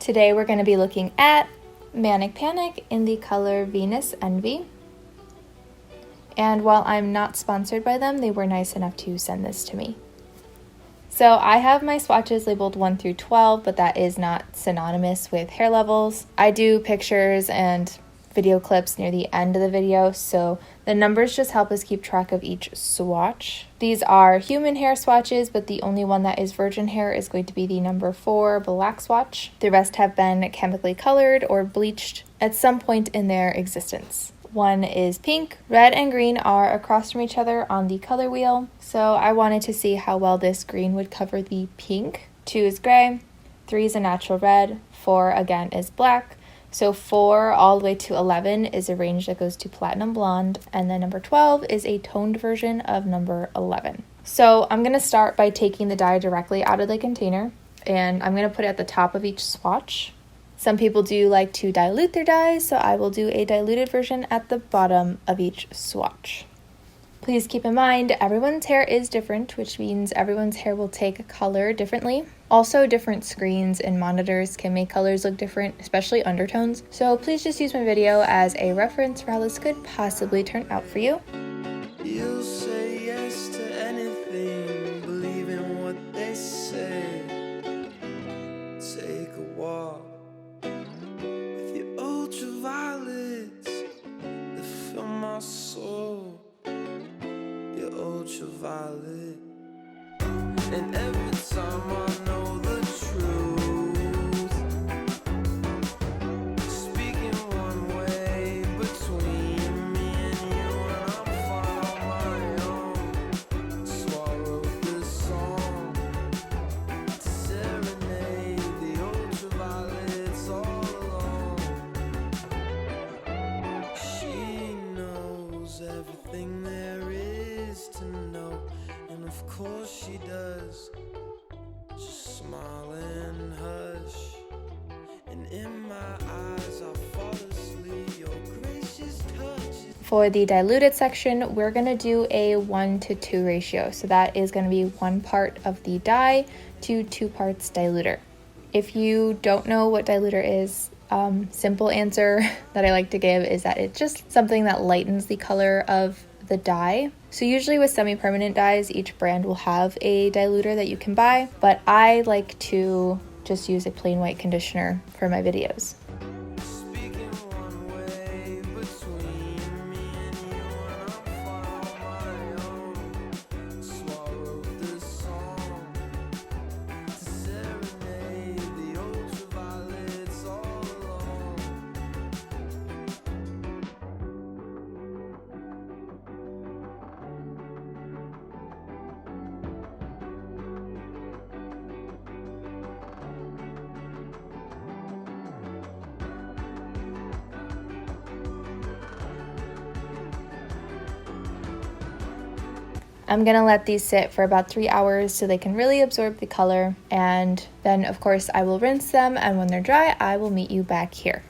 Today we're going to be looking at Manic Panic in the color Venus Envy. And while I'm not sponsored by them, they were nice enough to send this to me. So I have my swatches labeled 1 through 12, but that is not synonymous with hair levels. I do pictures and video clips near the end of the video, so the numbers just help us keep track of each swatch. These are human hair swatches, but the only one that is virgin hair is going to be the number 4 black swatch. The rest have been chemically colored or bleached at some point in their existence. One is pink, red and green are across from each other on the color wheel, so I wanted to see how well this green would cover the pink. 2 is gray, 3 is a natural red, 4 again is black, so 4 all the way to 11 is a range that goes to platinum blonde, and then number 12 is a toned version of number 11. So I'm going to start by taking the dye directly out of the container, and I'm going to put it at the top of each swatch. Some people do like to dilute their dyes, so I will do a diluted version at the bottom of each swatch. Please keep in mind, everyone's hair is different, which means everyone's hair will take color differently. Also, different screens and monitors can make colors look different, especially undertones. So please just use my video as a reference for how this could possibly turn out for you. You'll say yes to anything, believe in what they say. Take a walk with your ultraviolets that fill my soul. Your ultraviolet, and every time I know the truth, speaking one way between me and you, and I'm fine on my own. Swallowed this song to serenade the ultraviolets all alone. She knows everything there is to know, and of course she does. Just smile and hush, and in my eyes I'll fall asleep. Your gracious touch. For the diluted section, we're going to do a 1:2 ratio. So that is going to be 1 part of the dye to 2 parts diluter. If you don't know what diluter is, simple answer that I like to give is that it's just something that lightens the color of the dye. So usually with semi-permanent dyes, each brand will have a diluter that you can buy, but I like to just use a plain white conditioner for my videos. Speaking one way between me and you, and I'm fine on my own. Swallowed this song to serenade the ultraviolets all alone. I'm gonna let these sit for about 3 hours so they can really absorb the color, and then of course I will rinse them, and when they're dry I will meet you back here.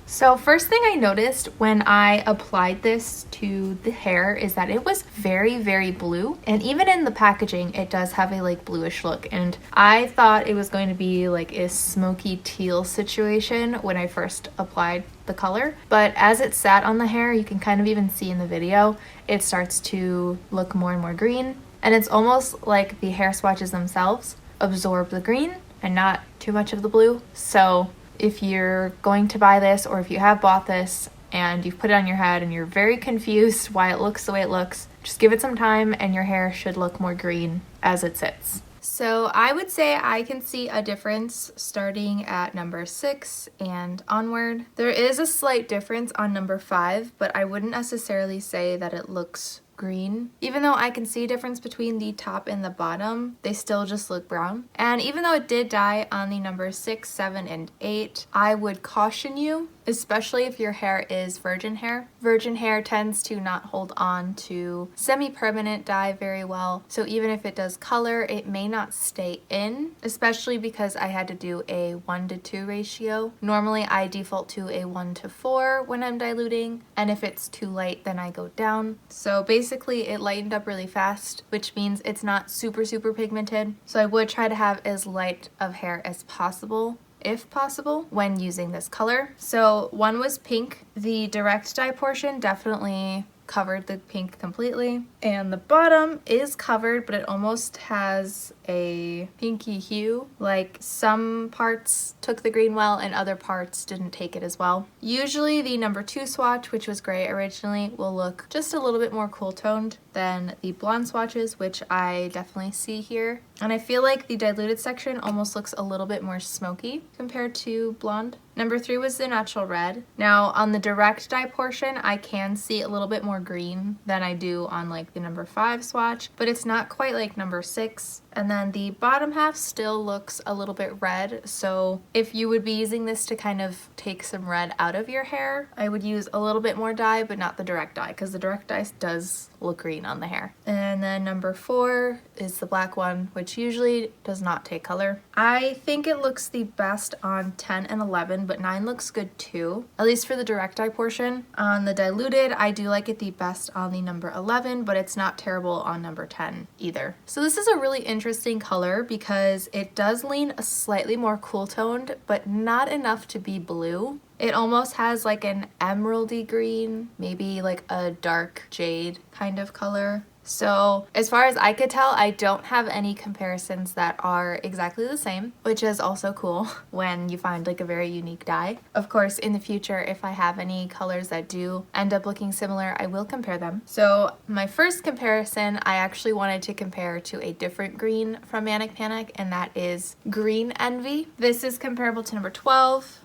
So first thing I noticed when I applied this to the hair is that it was very, very blue, and even in the packaging it does have a like bluish look, and I thought it was going to be like a smoky teal situation when I first applied the color, but as it sat on the hair, you can kind of even see in the video, it starts to look more and more green, and it's almost like the hair swatches themselves absorb the green and not too much of the blue. So if you're going to buy this, or if you have bought this and you've put it on your head and you're very confused why it looks the way it looks, just give it some time and your hair should look more green as it sits. So I would say I can see a difference starting at number 6 and onward. There is a slight difference on number 5, but I wouldn't necessarily say that it looks green. Even though I can see a difference between the top and the bottom, they still just look brown. And even though it did dye on the number 6, 7, and 8, I would caution you, especially if your hair is virgin hair. Virgin hair tends to not hold on to semi-permanent dye very well, so even if it does color, it may not stay in, especially because I had to do a 1:2 ratio. Normally I default to a 1:4 when I'm diluting, and if it's too light then I go down. So basically it lightened up really fast, which means it's not super pigmented, so I would try to have as light of hair as possible. if possible, when using this color. So one was pink. The direct dye portion definitely covered the pink completely, and the bottom is covered, but it almost has a pinky hue. Like some parts took the green well and other parts didn't take it as well. Usually the number 2 swatch, which was gray originally, will look just a little bit more cool toned than the blonde swatches, which I definitely see here. And I feel like the diluted section almost looks a little bit more smoky compared to blonde. Number 3 was the natural red. Now on the direct dye portion, I can see a little bit more green than I do on like the number 5 swatch, but it's not quite like number 6. And then the bottom half still looks a little bit red, so if you would be using this to kind of take some red out of your hair, I would use a little bit more dye, but not the direct dye, because the direct dye does look green on the hair. And then number 4 is the black one, which usually does not take color. I think it looks the best on 10 and 11, but 9 looks good too, at least for the direct dye portion. On the diluted, I do like it the best on the number 11, but it's not terrible on number 10 either. So this is a really interesting color because it does lean a slightly more cool toned, but not enough to be blue. It almost has like an emeraldy green, maybe like a dark jade kind of color. So as far as I could tell, I don't have any comparisons that are exactly the same, which is also cool when you find like a very unique dye. Of course, in the future, if I have any colors that do end up looking similar, I will compare them. So my first comparison, I actually wanted to compare to a different green from Manic Panic, and that is Green Envy. This is comparable to number 12,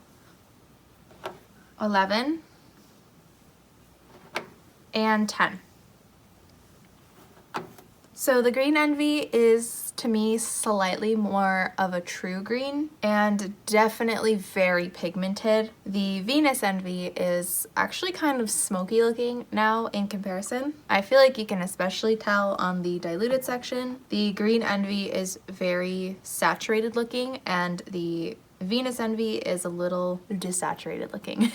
11, and 10. So the Green Envy is, to me, slightly more of a true green and definitely very pigmented. The Venus Envy is actually kind of smoky looking now in comparison. I feel like you can especially tell on the diluted section. The Green Envy is very saturated looking and the Venus Envy is a little desaturated looking.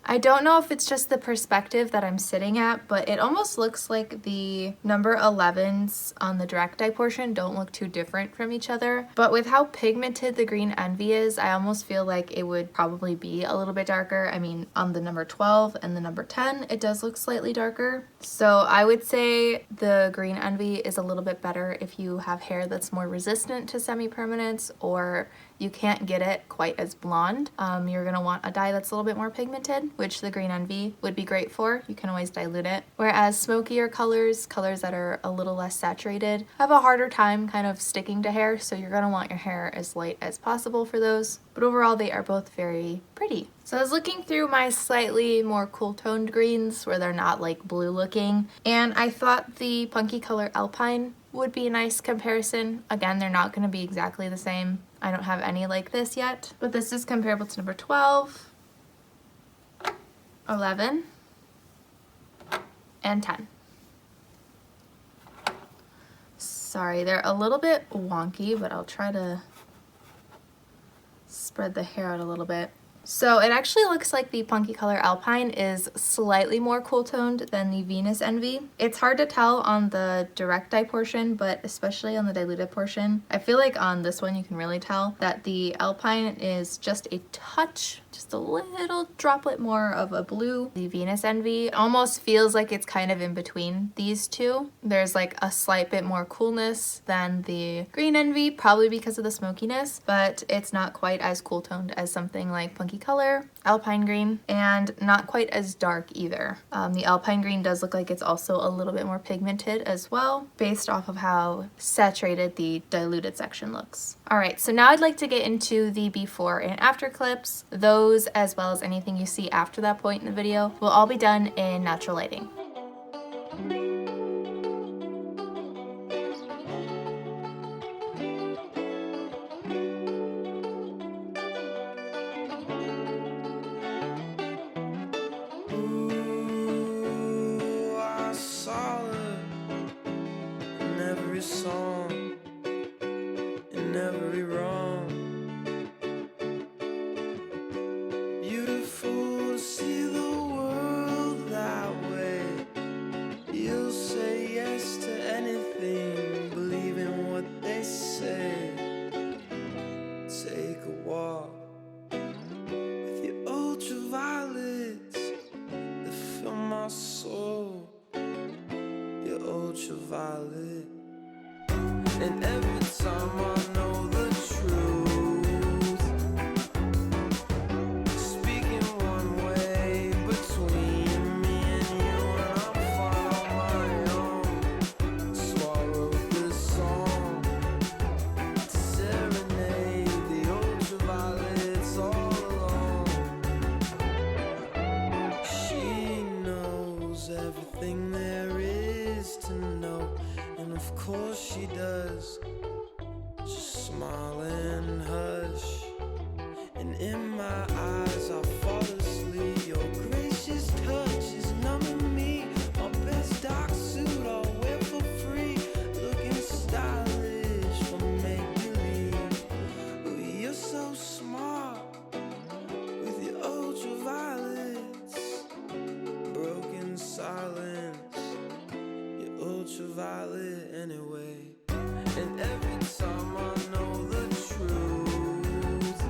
I don't know if it's just the perspective that I'm sitting at, but it almost looks like the number 11s on the direct dye portion don't look too different from each other. But with how pigmented the Green Envy is, I almost feel like it would probably be a little bit darker. I mean, on the number 12 and the number 10, it does look slightly darker. So I would say the Green Envy is a little bit better if you have hair that's more resistant to semi-permanence, or you can't get it quite as blonde. You're gonna want a dye that's a little bit more pigmented, which the Green Envy would be great for. You can always dilute it. Whereas smokier colors that are a little less saturated, have a harder time kind of sticking to hair, so you're gonna want your hair as light as possible for those. But overall, they are both very pretty. So I was looking through my slightly more cool toned greens where they're not like blue looking, and I thought the Punky color Alpine would be a nice comparison. Again, they're not gonna be exactly the same. I don't have any like this yet, but this is comparable to number 12, 11, and 10. Sorry, they're a little bit wonky, but I'll try to spread the hair out a little bit. So it actually looks like the Punky color Alpine is slightly more cool toned than the Venus Envy. It's hard to tell on the direct dye portion, but especially on the diluted portion. I feel like on this one you can really tell that the Alpine is just a touch, just a little droplet more of a blue. The Venus Envy almost feels like it's kind of in between these two. There's like a slight bit more coolness than the Green Envy, probably because of the smokiness, but it's not quite as cool toned as something like Punky color, Alpine green, and not quite as dark either. The Alpine green does look like it's also a little bit more pigmented as well, based off of how saturated the diluted section looks. All right, so now I'd like to get into the before and after clips. Those, as well as anything you see after that point in the video, will all be done in natural lighting. Ooh, I saw her in every song, in every wrong. Beautiful to see the world that way. smile and hush. And in my eyes I fall asleep. Your gracious touch is numbing me. My best dark suit I'll wear for free. Looking stylish for make-believe. Oh, you're so smart with your ultraviolets. Broken silence, you're ultraviolet anyway. And every time I know the truth,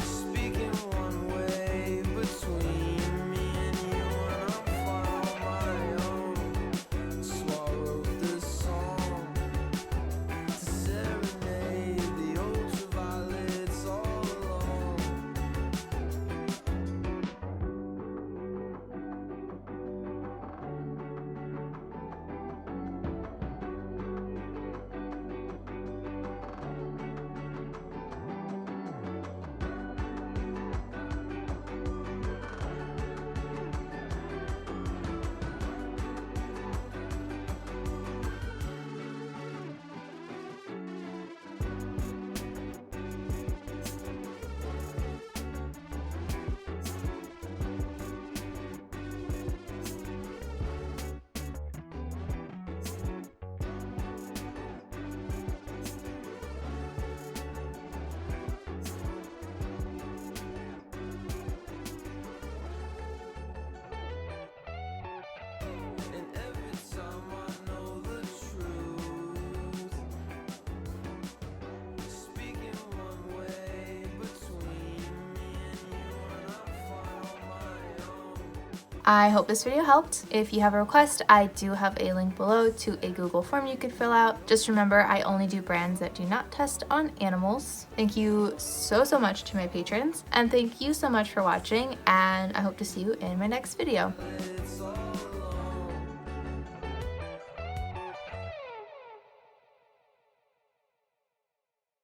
speaking one way between me and you, and I'm fine on my own. So I wrote this song to serenade the ultraviolets all alone. And every time I know the truth, speaking one way between me and you, and I'm fine on my own. I hope this video helped. If you have a request, I do have a link below to a Google form you could fill out. Just remember, I only do brands that do not test on animals. Thank you so much to my patrons, and thank you so much for watching, and I hope to see you in my next video. It's all